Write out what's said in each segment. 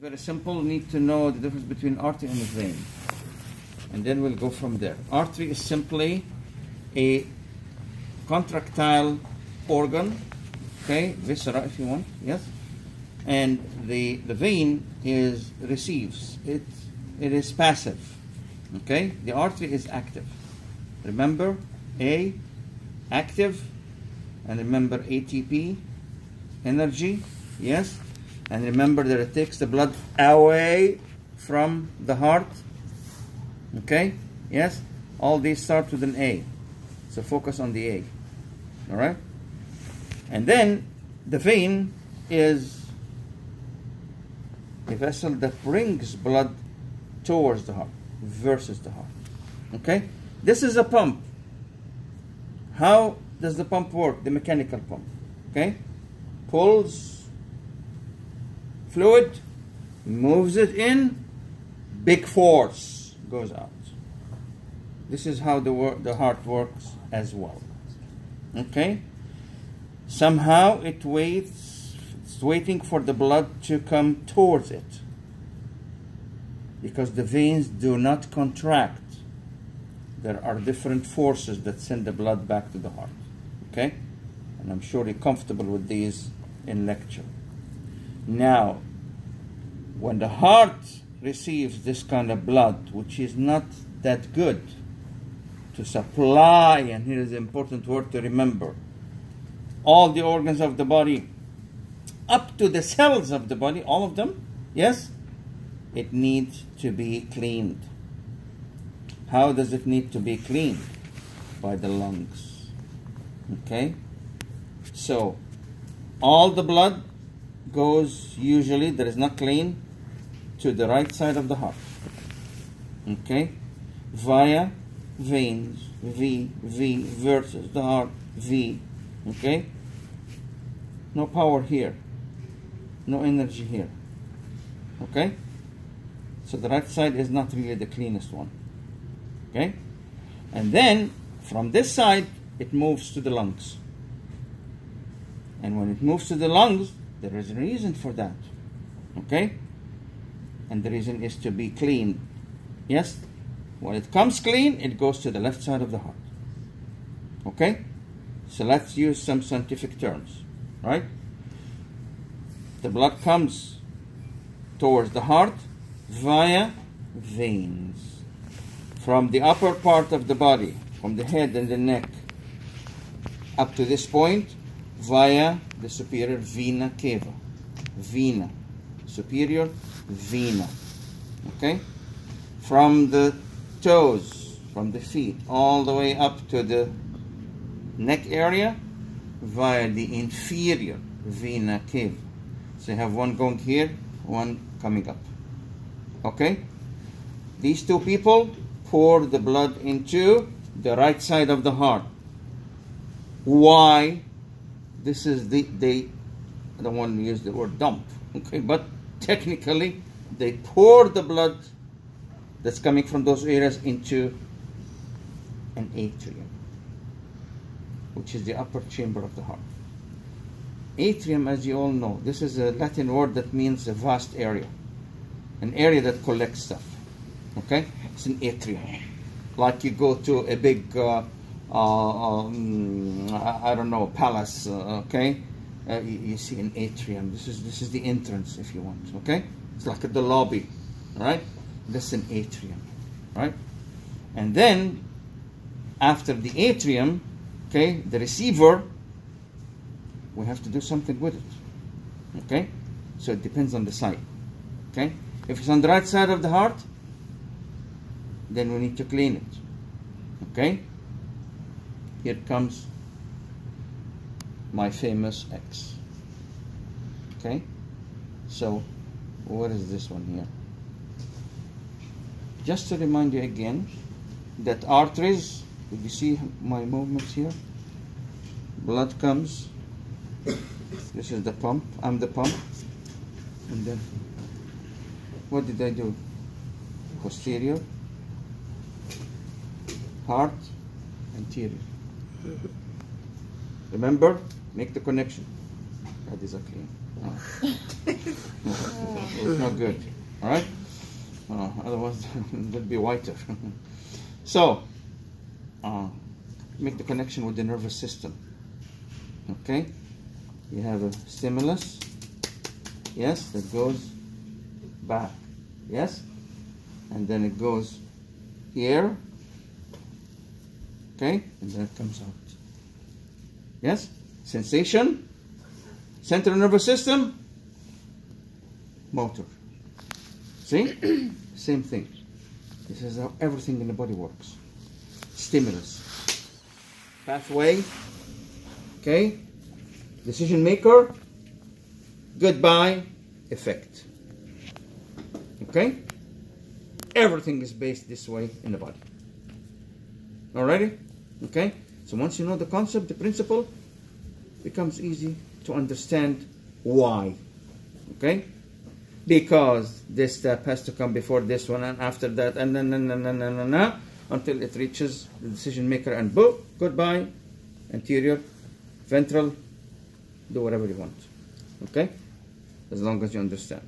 Very simple, need to know the difference between artery and vein. And then we'll go from there. Artery is simply a contractile organ, okay, viscera if you want, yes. And the vein receives. It is passive, okay. The artery is active. Remember, A, active, and remember ATP, energy, yes. And remember that it takes the blood away from the heart. Okay? Yes? All these start with an A. So focus on the A. Alright? And then the vein is a vessel that brings blood towards the heart versus the heart. Okay? This is a pump. How does the pump work? The mechanical pump. Okay? Pulls fluid, moves it in, big force goes out. This is how the heart works as well. Okay? Somehow it's waiting for the blood to come towards it, because the veins do not contract. There are different forces that send the blood back to the heart. Okay? And I'm sure you're comfortable with these in lecture. Now, when the heart receives this kind of blood, which is not that good to supply, and here is the important word to remember, all the organs of the body, up to the cells of the body, all of them, yes, it needs to be cleaned. How does it need to be cleaned? By the lungs. Okay? So, all the blood goes usually, that is not clean, to the right side of the heart. Okay? Via veins, V versus the heart, V. Okay? No power here. No energy here. Okay? So the right side is not really the cleanest one. Okay? And then, from this side, it moves to the lungs. And when it moves to the lungs, there is a reason for that. Okay? And the reason is to be cleaned. Yes? When it comes clean, it goes to the left side of the heart. Okay? So let's use some scientific terms. Right? The blood comes towards the heart via veins. From the upper part of the body, from the head and the neck, up to this point, via the superior vena cava. Vena. Superior vena. Okay? From the toes, from the feet, all the way up to the neck area, via the inferior vena cava. So you have one going here, one coming up. Okay? These two people pour the blood into the right side of the heart. Why? This is I don't want to use the word dump, okay, but technically they pour the blood that's coming from those areas into an atrium, which is the upper chamber of the heart. Atrium, as you all know, this is a Latin word that means a vast area, an area that collects stuff. Okay, it's an atrium. Like you go to a big I don't know, palace, okay? You see an atrium. This is the entrance, if you want, okay? It's like the lobby, all right? This is an atrium, right? And then, after the atrium, okay, the receiver, we have to do something with it, okay? So it depends on the side, okay? If it's on the right side of the heart, then we need to clean it, okay? Here comes my famous X. Okay? So, what is this one here? Just to remind you again that arteries, did you see my movements here? Blood comes. This is the pump. I'm the pump. And then, what did I do? Posterior, heart, anterior. Remember, make the connection. That is a clean. It's not good. All right? Otherwise, it'll be whiter. So, make the connection with the nervous system. Okay? You have a stimulus, yes, that goes back, yes? And then it goes here, okay? And then it comes out. Yes? Sensation, central nervous system, motor. See? Same thing. This is how everything in the body works. Stimulus, pathway, okay? Decision maker, goodbye, effect. Okay? Everything is based this way in the body. Alrighty? Okay? So once you know the concept, the principle, it becomes easy to understand why. Okay? Because this step has to come before this one and after that and then until it reaches the decision maker and boom, goodbye, anterior, ventral, do whatever you want. Okay? As long as you understand.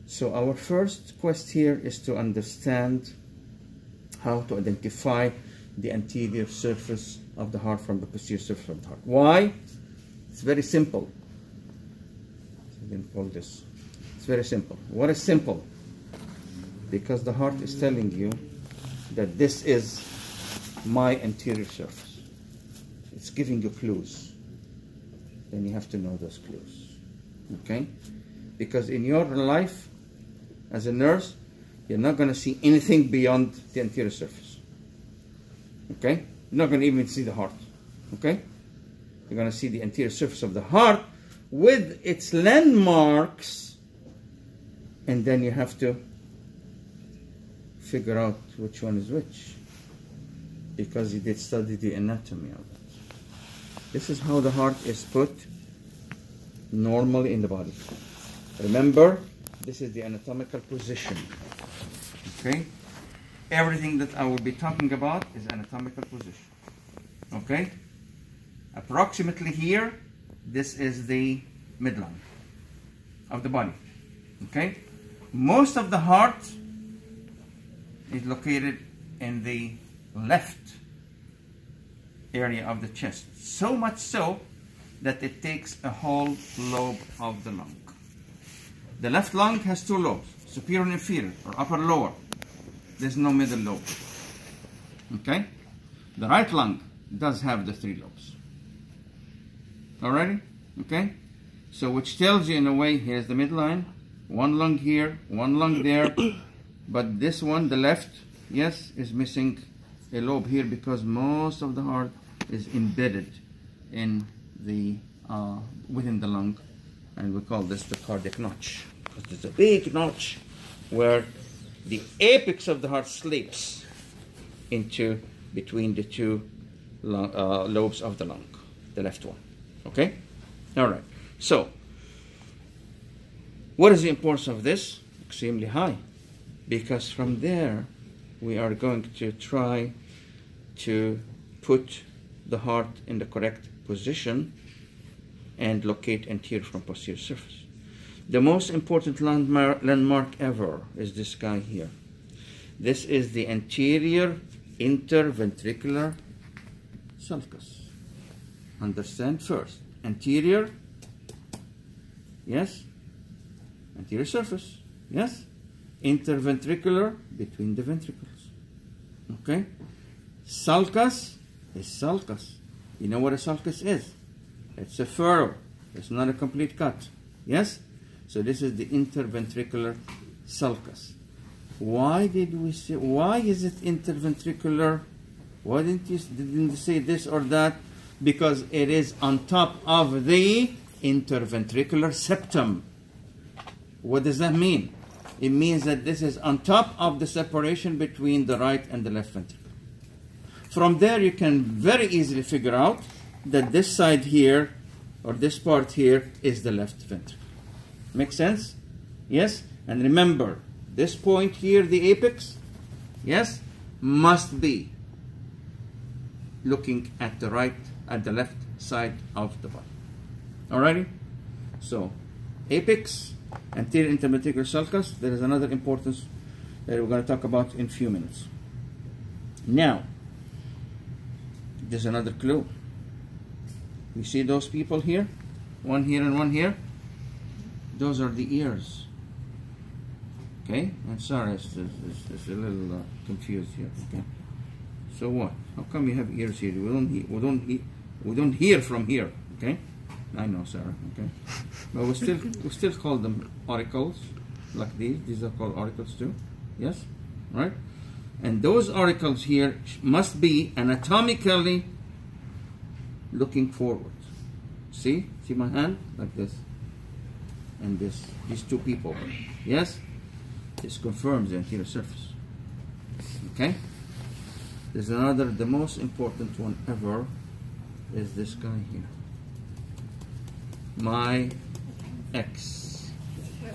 So our first quest here is to understand how to identify the anterior surface of the heart from the posterior surface of the heart. Why? It's very simple. So we can call this. It's very simple. What is simple? Because the heart is telling you that this is my anterior surface. It's giving you clues. Then you have to know those clues. Okay? Because in your life, as a nurse, you're not going to see anything beyond the anterior surface. Okay? You're not going to even see the heart. Okay? You're going to see the anterior surface of the heart with its landmarks, and then you have to figure out which one is which, because you did study the anatomy of it. This is how the heart is put normally in the body. Remember, this is the anatomical position. Okay? Everything that I will be talking about is anatomical position. Okay? Approximately here, this is the midline of the body. Okay? Most of the heart is located in the left area of the chest. So much so that it takes a whole lobe of the lung. The left lung has two lobes, superior and inferior, or upper lower. There's no middle lobe. Okay? The right lung does have the three lobes. Alrighty? Okay? So which tells you in a way, here's the midline, one lung here, one lung there, but this one, the left, yes, is missing a lobe here because most of the heart is embedded in the within the lung, and we call this the cardiac notch, because there's a big notch where the apex of the heart slips into between the two lobes of the lung, the left one. Okay? All right. So, what is the importance of this? Extremely high, because from there we are going to try to put the heart in the correct position and locate anterior from posterior surface. The most important landmark ever is this guy here. This is the anterior interventricular sulcus. Understand first. Anterior, yes. Anterior surface, yes. Interventricular, between the ventricles. Okay. Sulcus is sulcus. You know what a sulcus is? It's a furrow. It's not a complete cut. Yes? So this is the interventricular sulcus. Why did we say, why is it interventricular? Why didn't you say this or that? Because it is on top of the interventricular septum. What does that mean? It means that this is on top of the separation between the right and the left ventricle. From there you can very easily figure out that this side here, or this part here, is the left ventricle. Make sense? Yes? And remember, this point here, the apex, yes, must be looking at the right, at the left side of the body. Alrighty? So, apex, anterior interventricular sulcus. There is another importance that we're going to talk about in a few minutes. Now, there's another clue. You see those people here? One here and one here? Those are the ears. Okay? I'm sorry, it's a little confused here. Okay? So what? How come you have ears here? We don't hear from here. Okay? I know, Sarah. Okay? But we still call them auricles, like these. These are called auricles too. Yes? Right? And those auricles here must be anatomically looking forward. See? See my hand? Like this. And this. These two people. Yes? This confirms the anterior surface. Okay? There's another, the most important one ever is this guy here. My X. Where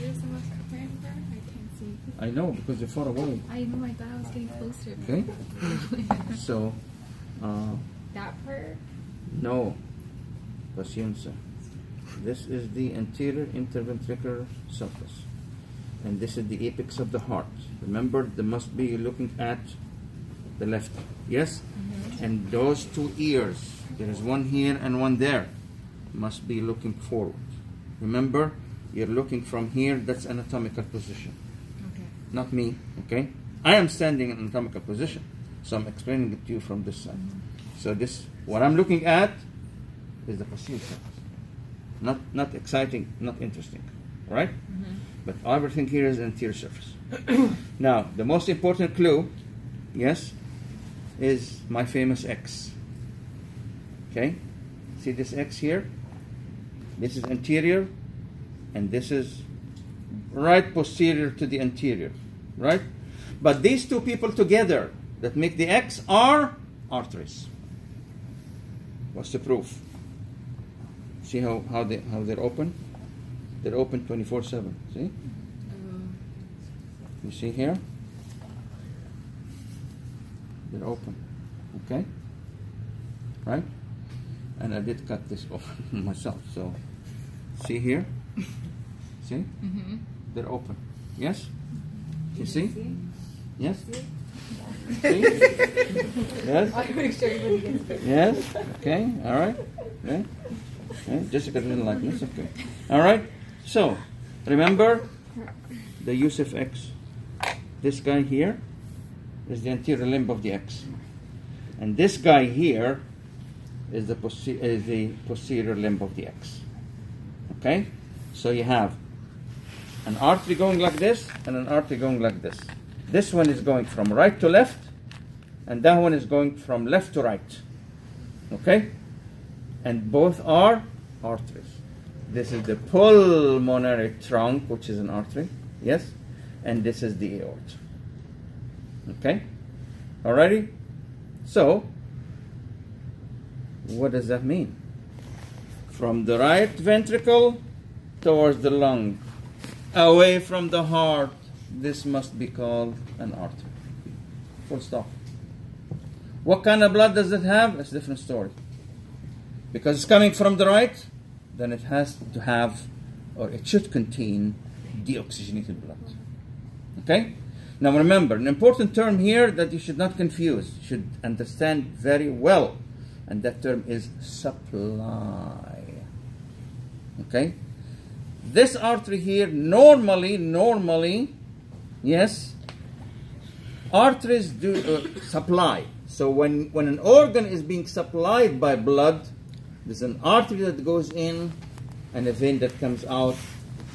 is the most apparent part? I can't see. I know, because you're far away. I know, I thought I was getting closer. Okay? So, that part? no. Paciencia. This is the anterior interventricular sulcus. And this is the apex of the heart. Remember, they must be looking at the left. Yes? Mm-hmm. And those two ears, there is one here and one there, must be looking forward. Remember, you're looking from here, that's anatomical position. Okay. Not me, okay? I am standing in anatomical position, so I'm explaining it to you from this side. Mm-hmm. So this, what I'm looking at is the posterior surface. Not exciting, not interesting, right? Mm-hmm. But everything here is anterior surface. Now, the most important clue, yes, is my famous X. Okay? See this X here? This is anterior, and this is right posterior to the anterior, right? But these two people together that make the X are arteries. What's the proof? See how they're open? They're open 24/7. See? You see here? They're open. Okay? Right? And I did cut this off myself. So, see here? See? Mm-hmm. They're open. Yes? You see? Yes? See? Yes? I'll make sure everybody gets it. Yes? Okay? All right? Okay? Okay? Jessica didn't like this. Okay. All right? So, remember the use of X. This guy here is the anterior limb of the X. And this guy here is the posterior limb of the X. Okay? So you have an artery going like this and an artery going like this. This one is going from right to left, and that one is going from left to right. Okay? And both are arteries. This is the pulmonary trunk, which is an artery. Yes? And this is the aorta. Okay? Alrighty? So, what does that mean? From the right ventricle towards the lung, away from the heart, this must be called an artery. Full stop. What kind of blood does it have? It's a different story. Because it's coming from the right, then it has to have, or it should contain, deoxygenated blood. Okay? Now remember, an important term here that you should not confuse, you should understand very well, and that term is supply. Okay? This artery here, normally, yes, arteries do supply. So when an organ is being supplied by blood, there's an artery that goes in and a vein that comes out,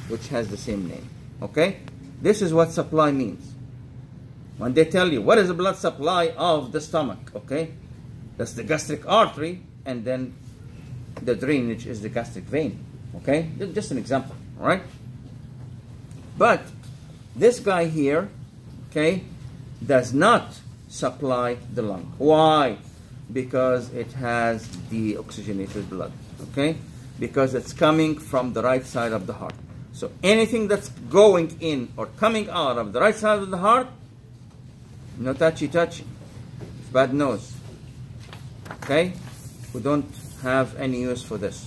which has the same name. Okay? This is what supply means. When they tell you, what is the blood supply of the stomach? Okay? That's the gastric artery, and then the drainage is the gastric vein. Okay? Just an example. All right? But this guy here, okay, does not supply the lung. Why? Because it has deoxygenated blood. Okay? Because it's coming from the right side of the heart. So anything that's going in or coming out of the right side of the heart, no touchy. It's bad news. Okay? We don't have any use for this.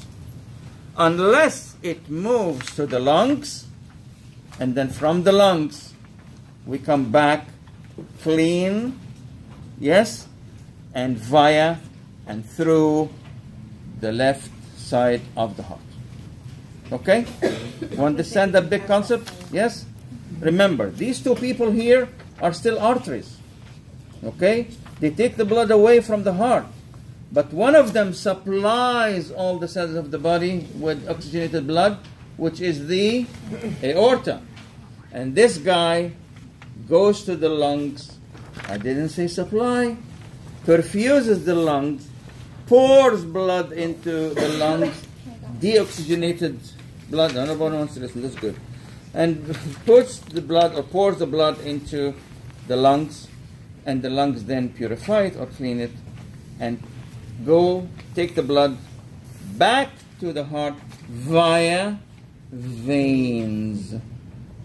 unless it moves to the lungs, and then from the lungs we come back clean, yes, and via and through the left side of the heart. Okay? You understand that big concept? Yes? Remember, these two people here are still arteries. Okay? They take the blood away from the heart. But one of them supplies all the cells of the body with oxygenated blood, which is the aorta. And this guy goes to the lungs. I didn't say supply. Perfuses the lungs, pours blood into the lungs, deoxygenated blood. Nobody wants to listen, that's good. And puts the blood or pours the blood into the lungs, and the lungs then purify it or clean it and go take the blood back to the heart via veins.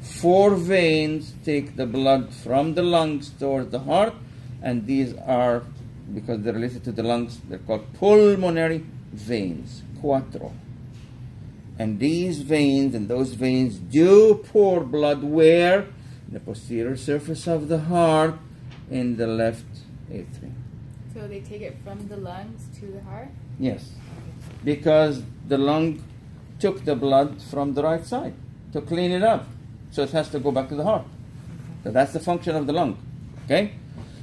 4 veins take the blood from the lungs towards the heart, and these are, because they're related to the lungs, they're called pulmonary veins, 4. And these veins and those veins do pour blood where? The posterior surface of the heart in the left atrium. So they take it from the lungs to the heart? Yes, because the lung took the blood from the right side to clean it up. So it has to go back to the heart. So that's the function of the lung. Okay?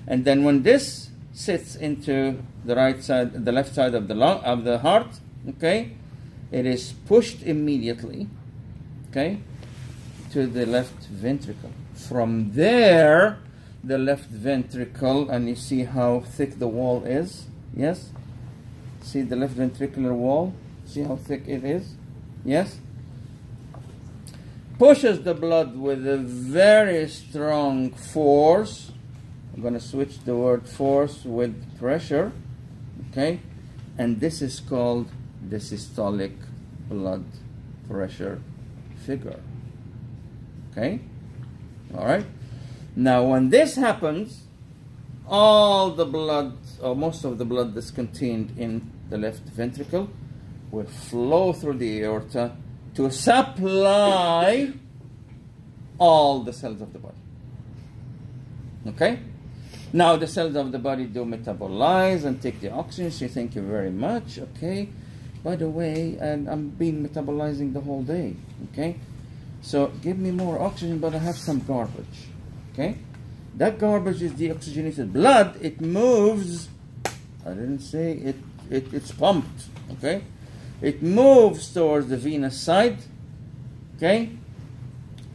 And then when this sits into the right side, the left side of the lung, of the heart, okay, it is pushed immediately, okay, to the left ventricle. From there, the left ventricle, and you see how thick the wall is, yes? See the left ventricular wall? See how thick it is? Yes? Pushes the blood with a very strong force. I'm going to switch the word force with pressure, okay? And this is called the systolic blood pressure figure, okay? All right? Now, when this happens, all the blood, or most of the blood that's contained in the left ventricle will flow through the aorta to supply all the cells of the body. Okay? Now the cells of the body do metabolize and take the oxygen. Say thank you very much. Okay? By the way, and I'm been metabolizing the whole day. Okay? So give me more oxygen, but I have some garbage. Okay? That garbage is deoxygenated blood. It moves. I didn't say it's pumped. Okay? It moves towards the venous side. Okay?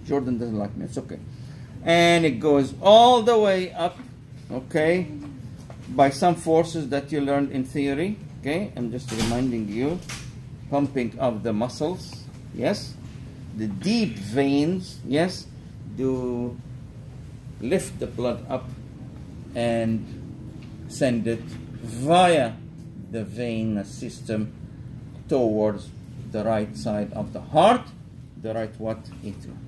Jordan doesn't like me. It's okay. And it goes all the way up. Okay? By some forces that you learned in theory. Okay? I'm just reminding you. Pumping of the muscles. Yes? The deep veins. Yes? Do lift the blood up and send it via the venous system towards the right side of the heart, the right what? Atrium.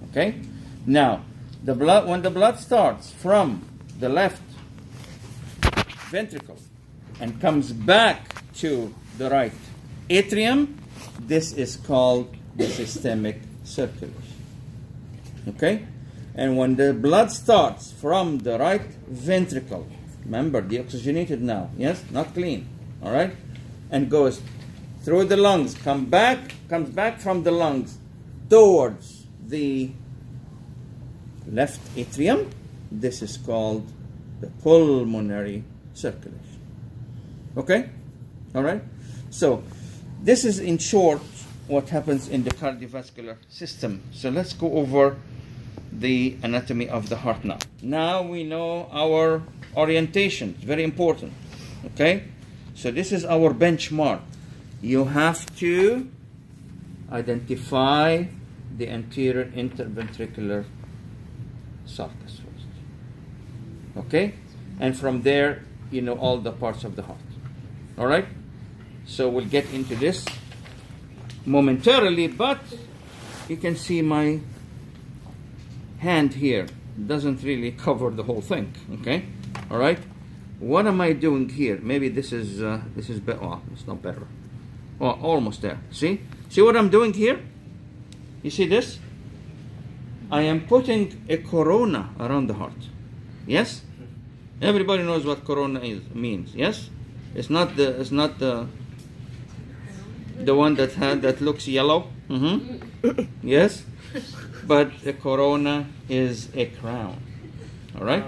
Okay? Now, the blood, when the blood starts from the left ventricle and comes back to the right atrium, this is called the systemic circulation. Okay? And when the blood starts from the right ventricle, remember, deoxygenated now, yes? Not clean, all right? And goes through the lungs, comes back from the lungs towards the left atrium. This is called the pulmonary circulation. Okay? All right? So, this is in short what happens in the cardiovascular system. So, let's go over the anatomy of the heart now. Now we know our orientation. It's very important. Okay? So, this is our benchmark. You have to identify the anterior interventricular sulcus first. Okay? And from there, you know all the parts of the heart. Alright? So we'll get into this momentarily, but you can see my hand here. It doesn't really cover the whole thing. Okay? Alright? What am I doing here? Maybe this is better. Oh, it's not better. Oh, almost there. See? See what I'm doing here? You see this? I am putting a corona around the heart. Yes? Everybody knows what corona means. Yes? It's not the one that looks yellow. Yes? But the corona is a crown. All right?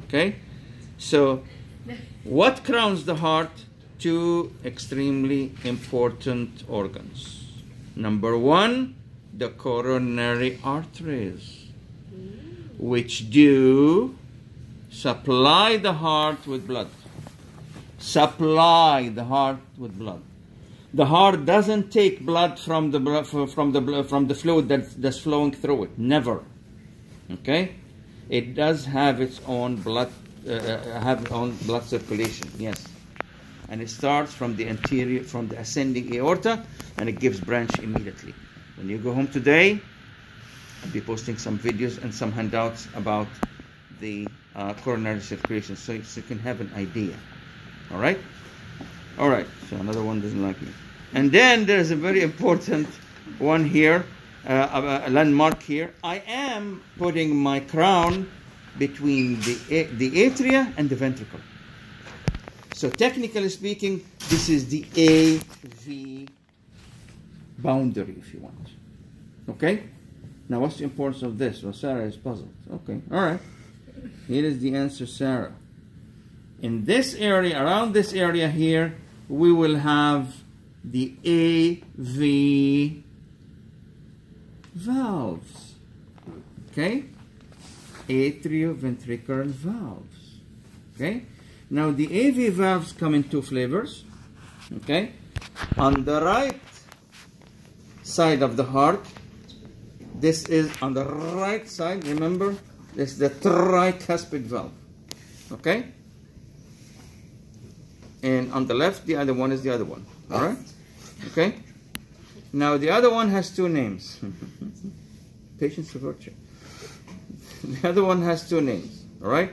Okay? So, what crowns the heart? Two extremely important organs. Number one, the coronary arteries, which do supply the heart with blood. Supply the heart with blood. The heart doesn't take blood from the fluid that's flowing through it. Never. Okay? It does have its own blood circulation. Yes. And it starts from the ascending aorta, and it gives branch immediately. When you go home today, I'll be posting some videos and some handouts about the coronary circulation, so you can have an idea. All right? All right. So another one doesn't like me. And then there's a very important one here, a landmark here. I am putting my crown between the atria and the ventricle. So technically speaking, this is the AV boundary, if you want. Okay? Now what's the importance of this? Well, Sarah is puzzled. Okay, all right. Here is the answer, Sarah. In this area, around this area here, we will have the AV valves. Okay? Atrioventricular valves. Okay? Now the AV valves come in two flavors. Okay? On the right side of the heart, this is on the right side, remember, this is the tricuspid valve. Okay? And on the left, the other one is the other one. All right? Okay? Now the other one has two names. Patience for virtue. The other one has two names. All right?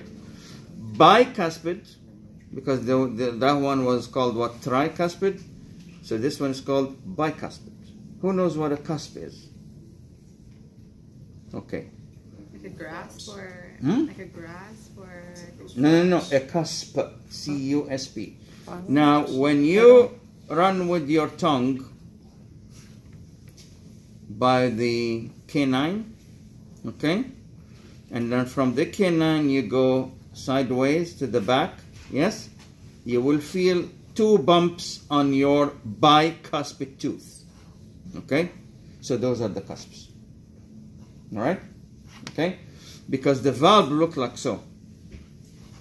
Bicuspid, because that one was called what? Tricuspid. So this one is called bicuspid. Who knows what a cusp is? Okay. Like a grasp or like a grasp or No. A cusp. C-U-S-P. Now, when you run with your tongue by the canine, okay, and then from the canine you go sideways to the back, yes, you will feel two bumps on your bicuspid tooth. Okay, so those are the cusps. All right, okay, because the valve looks like so.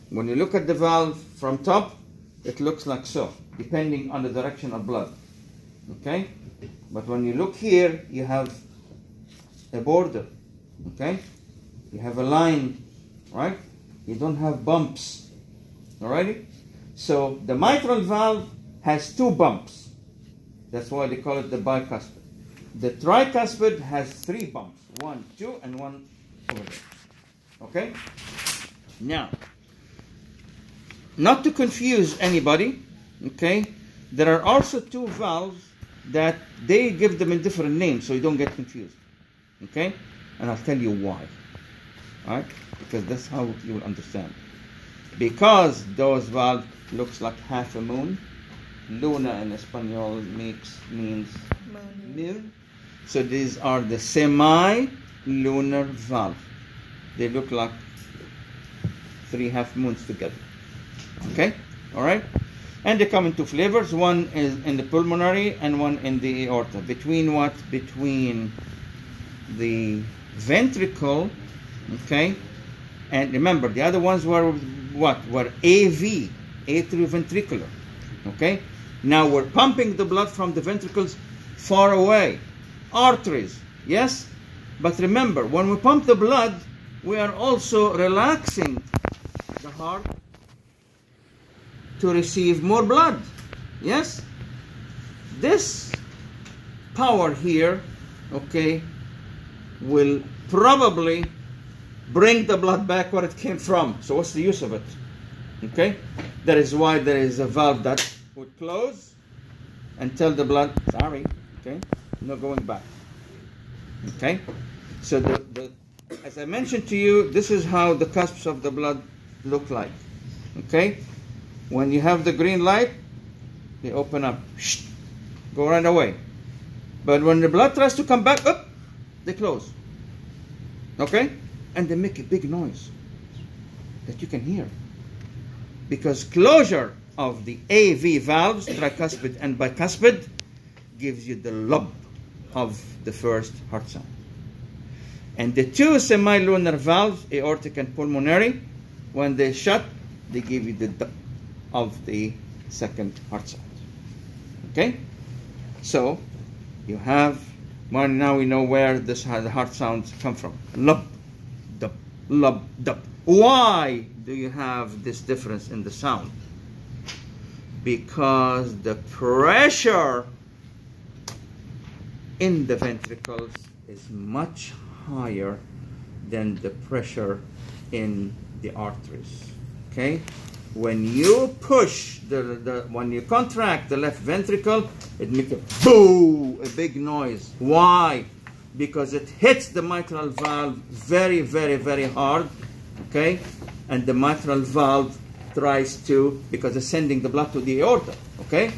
When you look at the valve from top, it looks like so, depending on the direction of blood. Okay, but when you look here, you have a border. Okay, you have a line, right? You don't have bumps. Alrighty, so the mitral valve has two bumps. That's why they call it the bicuspid. The tricuspid has three bumps. 1, 2, and 1 over there. Okay? Now, not to confuse anybody, okay, there are also two valves that they give them in different names so you don't get confused. Okay? And I'll tell you why. Alright? Because that's how you will understand. Because those valves looks like half a moon. Luna in Espanol means moon. So these are the semi-lunar valve. They look like 3 half moons together. Okay? Alright? And they come in two flavors. One is in the pulmonary and one in the aorta. Between what? Between the ventricle, okay? And remember, the other ones were what? Were AV, atrioventricular. Okay? Now we're pumping the blood from the ventricles far away. Arteries, yes? But remember, when we pump the blood, we are also relaxing the heart to receive more blood. Yes? This power here, okay, will probably bring the blood back where it came from. So what's the use of it? Okay? That is why there is a valve that would close until the blood, sorry, okay, no going back. Okay, so as I mentioned to you, this is how the cusps of the blood look like. Okay, when you have the green light, they open up, go right away. But when the blood tries to come back up, they close. Okay, and they make a big noise that you can hear, because closure of the AV valves, tricuspid and bicuspid, gives you the lub of the first heart sound. And the two semilunar valves, aortic and pulmonary, when they shut, they give you the dup of the second heart sound. Okay? So, you have, well, now we know where the heart sounds come from. Lub, dup, lub, dup. Why do you have this difference in the sound? Because the pressure in the ventricles is much higher than the pressure in the arteries. Okay? When you push when you contract the left ventricle, it makes a boo, a big noise. Why? Because it hits the mitral valve very, very, very hard. Okay? And the mitral valve tries to, because it's sending the blood to the aorta, okay,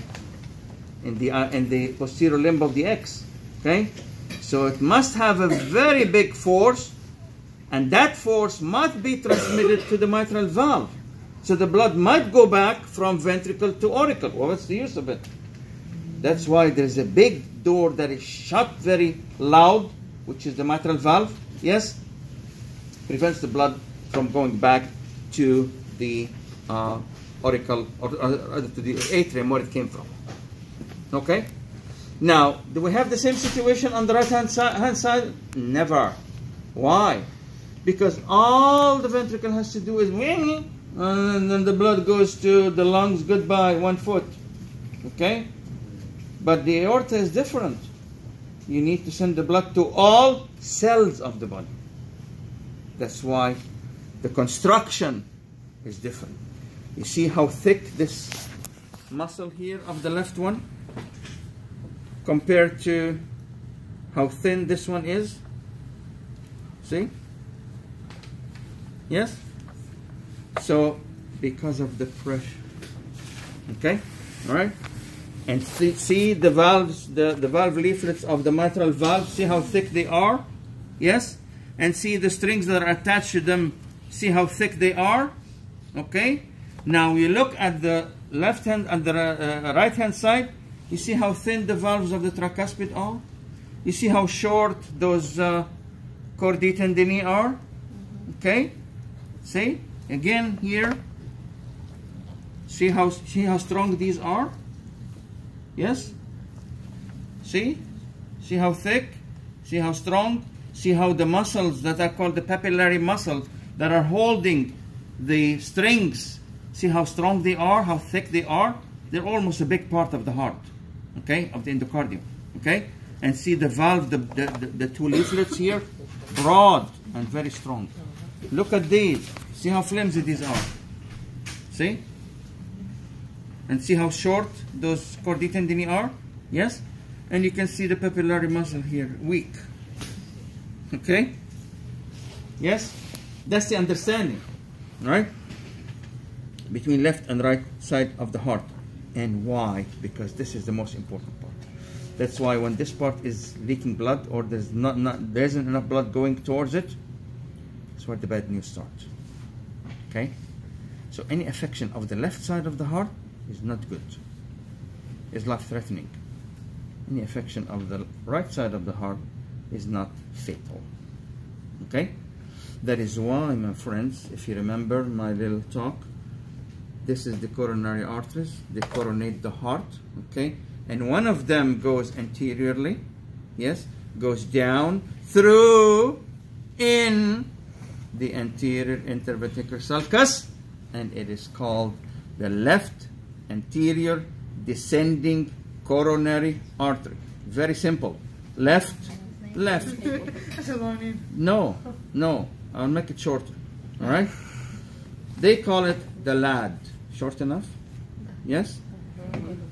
in the posterior limb of the X, okay, so it must have a very big force, and that force must be transmitted to the mitral valve, so the blood might go back from ventricle to auricle. Well, what's the use of it? That's why there's a big door that is shut very loud, which is the mitral valve. Yes, prevents the blood from going back to the auricle, or to the atrium where it came from. Okay? Now, do we have the same situation on the right hand side? Never. Why? Because all the ventricle has to do is wing, and then the blood goes to the lungs, goodbye, 1 foot. Okay? But the aorta is different. You need to send the blood to all cells of the body. That's why the construction is different. You see how thick this muscle here of the left one compared to how thin this one is? See? Yes? So, because of the pressure. Okay? Alright? And see the valves, the valve leaflets of the mitral valve, see how thick they are? Yes? And see the strings that are attached to them, see how thick they are? Okay? Now you look at the left hand and the right hand side, you see how thin the valves of the tricuspid are? You see how short those chordae tendineae are? Okay? See? Again here. See how strong these are? Yes? See? See how thick? See how strong? See how the muscles that are called the papillary muscles that are holding the strings, see how strong they are, how thick they are? They're almost a big part of the heart, okay, of the endocardium, okay? And see the valve, the two leaflets here, broad and very strong. Look at these. See how flimsy these are. See? And see how short those chordae tendineae are? Yes? And you can see the papillary muscle here, weak. Okay? Yes? That's the understanding, right? Between left and right side of the heart. And why? Because this is the most important part. That's why when this part is leaking blood, or there isn't enough blood going towards it, that's where the bad news starts. Okay? So any affection of the left side of the heart is not good. It's life-threatening. Any affection of the right side of the heart is not fatal. Okay? That is why, my friends, if you remember my little talk, this is the coronary arteries. They coronate the heart. Okay? And one of them goes anteriorly. Yes? Goes down through in the anterior interventricular sulcus, and it is called the left anterior descending coronary artery. Very simple. Left, left. No, no. I'll make it shorter. All right? They call it the LAD. Short enough? Yes?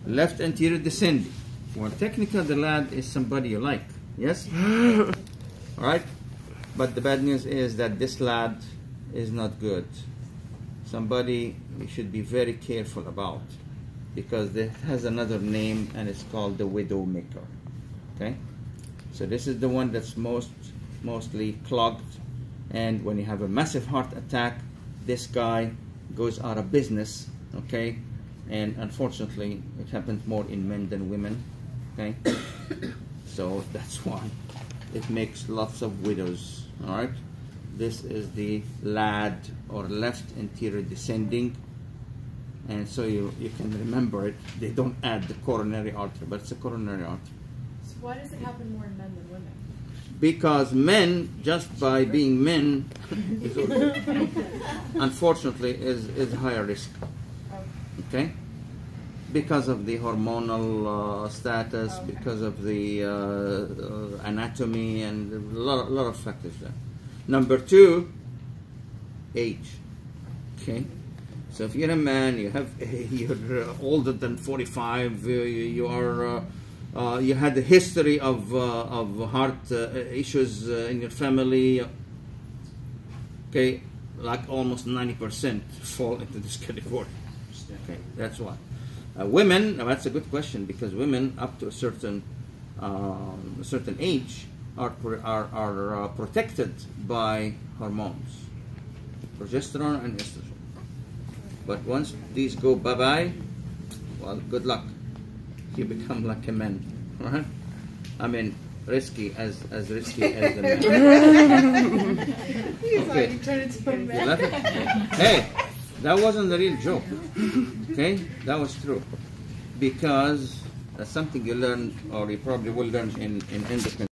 Left anterior descending. Well, technically the lad is somebody you like, yes? All right? But the bad news is that this lad is not good. Somebody you should be very careful about, because it has another name and it's called the widow maker. Okay? So this is the one that's mostly clogged, and when you have a massive heart attack, this guy goes out of business, okay? And unfortunately, it happens more in men than women, okay? So that's why it makes lots of widows, all right? This is the LAD, or left anterior descending, and so you can remember it. They don't add the coronary artery, but it's a coronary artery. So why does it happen more in men than women? Because men, just by being men, unfortunately, is higher risk. Okay? Because of the hormonal status, because of the anatomy, and a lot of factors there. Number two, age. Okay? So if you're a man, you're older than 45, you are. You had a history of heart issues in your family. Okay, like almost 90% fall into this category. Okay, that's why. Women, now that's a good question, because women up to a certain age are protected by hormones, progesterone and estrogen. But once these go bye-bye, well, good luck. You become like a man, right? I mean, risky as risky as a man. Okay. Hey, that wasn't the real joke. Okay, that was true, because that's something you learn, or you probably will learn in endocrine.